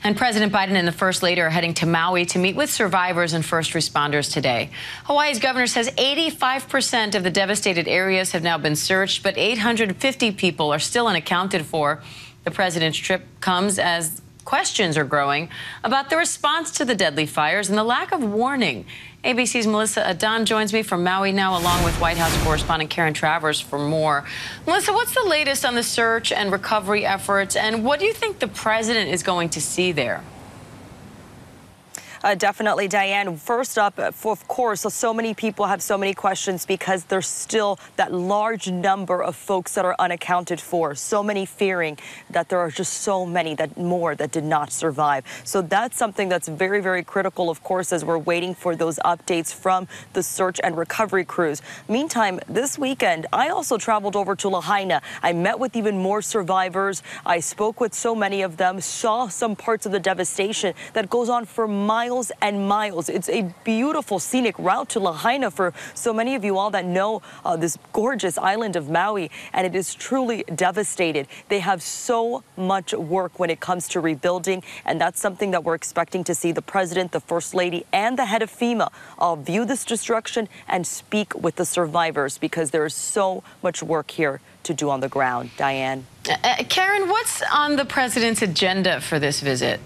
And President Biden and the First Lady are heading to Maui to meet with survivors and first responders today. Hawaii's governor says 85% of the devastated areas have now been searched, but 850 people are still unaccounted for. The president's trip comes as questions are growing about the response to the deadly fires and the lack of warning. ABC's Melissa Adan joins me from Maui now, along with White House correspondent Karen Travers for more. Melissa, what's the latest on the search and recovery efforts, and what do you think the president is going to see there? Definitely, Diane. First up, of course, so many people have so many questions because there's still that large number of folks that are unaccounted for. So many fearing that there are just so many more that did not survive. So that's something that's very, very critical, of course, as we're waiting for those updates from the search and recovery crews. Meantime, this weekend, I also traveled over to Lahaina. I met with even more survivors. I spoke with so many of them, saw some parts of the devastation that goes on for miles and miles. It's a beautiful scenic route to Lahaina for so many of you all that know this gorgeous island of Maui, and it is truly devastated. They have so much work when it comes to rebuilding, and that's something that we're expecting to see the president, the first lady, and the head of FEMA view this destruction and speak with the survivors, because there is so much work here to do on the ground. Diane. Karen, what's on the president's agenda for this visit?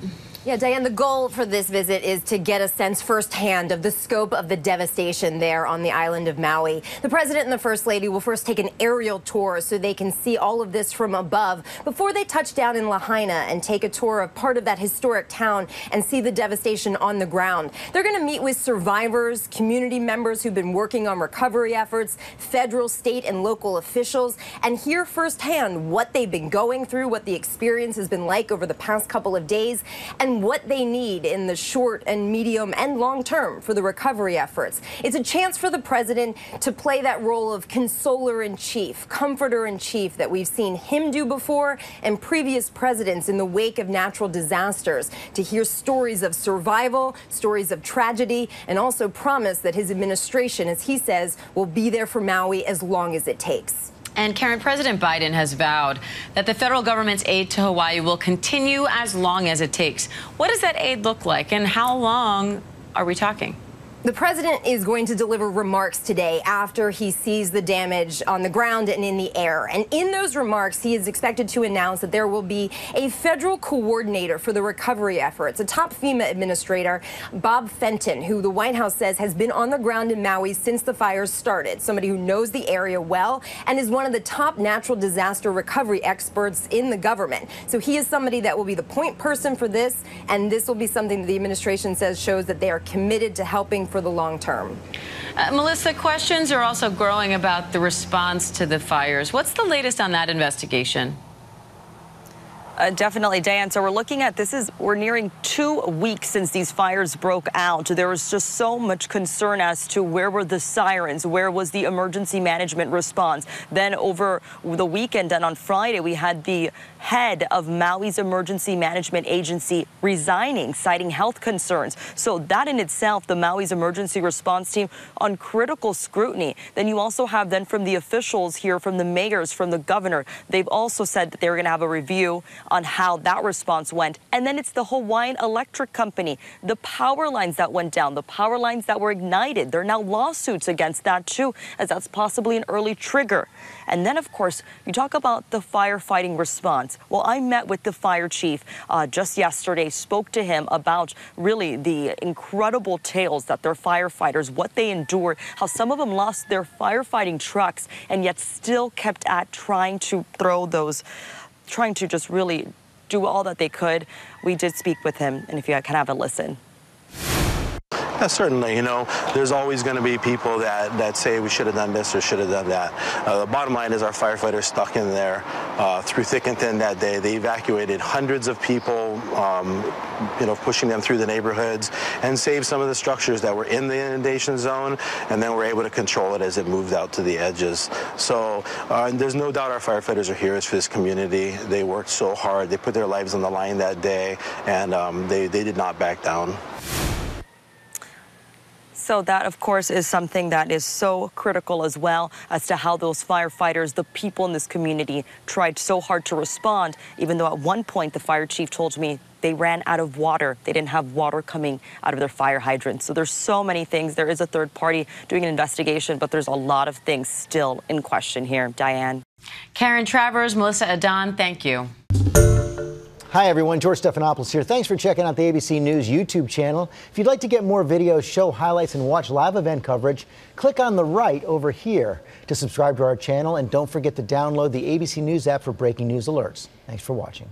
Yeah, Diane, the goal for this visit is to get a sense firsthand of the scope of the devastation there on the island of Maui. The president and the first lady will first take an aerial tour so they can see all of this from above before they touch down in Lahaina and take a tour of part of that historic town and see the devastation on the ground. They're going to meet with survivors, community members who've been working on recovery efforts, federal, state, and local officials, and hear firsthand what they've been going through, what the experience has been like over the past couple of days, and what they need in the short and medium and long term for the recovery efforts. It's a chance for the president to play that role of consoler-in-chief, comforter-in-chief that we've seen him do before and previous presidents in the wake of natural disasters, to hear stories of survival, stories of tragedy, and also promise that his administration, as he says, will be there for Maui as long as it takes. And Karen, President Biden has vowed that the federal government's aid to Hawaii will continue as long as it takes. What does that aid look like, and how long are we talking? The president is going to deliver remarks today after he sees the damage on the ground and in the air. And in those remarks, he is expected to announce that there will be a federal coordinator for the recovery efforts, a top FEMA administrator, Bob Fenton, who the White House says has been on the ground in Maui since the fires started, somebody who knows the area well and is one of the top natural disaster recovery experts in the government. So he is somebody that will be the point person for this, and this will be something that the administration says shows that they are committed to helping for the long term. Melissa, questions are also growing about the response to the fires. What's the latest on that investigation? Definitely, Diane. So we're looking at we're nearing 2 weeks since these fires broke out. There was just so much concern as to where were the sirens, where was the emergency management response. Then over the weekend and on Friday, we had the head of Maui's emergency management agency resigning, citing health concerns. So that in itself, the Maui's emergency response team on critical scrutiny. Then you also have then from the officials here, from the mayors, from the governor, they've also said that they were going to have a review on how that response went. And then it's the Hawaiian Electric Company, the power lines that went down, the power lines that were ignited. There are now lawsuits against that too, as that's possibly an early trigger. And then, of course, you talk about the firefighting response. Well, I met with the fire chief just yesterday, spoke to him about really the incredible tales that their firefighters, what they endured, how some of them lost their firefighting trucks and yet still kept at trying to just really do all that they could. We did speak with him, and if you can have a listen. Yeah, certainly. There's always going to be people that say we should have done this or should have done that. The bottom line is our firefighters stuck in there through thick and thin that day. They evacuated hundreds of people, pushing them through the neighborhoods and saved some of the structures that were in the inundation zone, and then we're able to control it as it moved out to the edges. So there's no doubt our firefighters are heroes for this community. They worked so hard. They put their lives on the line that day, and they did not back down. So that, of course, is something that is so critical as well as to how those firefighters, the people in this community, tried so hard to respond, even though at one point the fire chief told me they ran out of water. They didn't have water coming out of their fire hydrants. So there's so many things. There is a third party doing an investigation, but there's a lot of things still in question here. Diane. Karen Travers, Melissa Adon, thank you. Hi, everyone. George Stephanopoulos here. Thanks for checking out the ABC News YouTube channel. If you'd like to get more videos, show highlights, and watch live event coverage, click on the right over here to subscribe to our channel. And don't forget to download the ABC News app for breaking news alerts. Thanks for watching.